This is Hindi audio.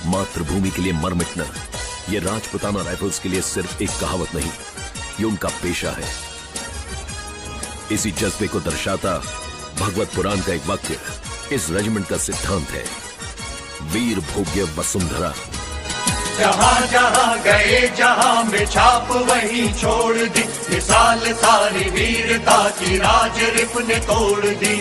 मातृभूमि के लिए मर मिटना, ये राजपुताना राइफल्स के लिए सिर्फ एक कहावत नहीं, ये उनका पेशा है। इसी जज्बे को दर्शाता भगवत पुराण का एक वाक्य इस रेजिमेंट का सिद्धांत है, वीर भोग्य वसुंधरा। जहाँ जहाँ गए जहाँ में छाप वहीं छोड़ दी, मिसाल सारी वीरता की राज रिप ने तोड़ दी।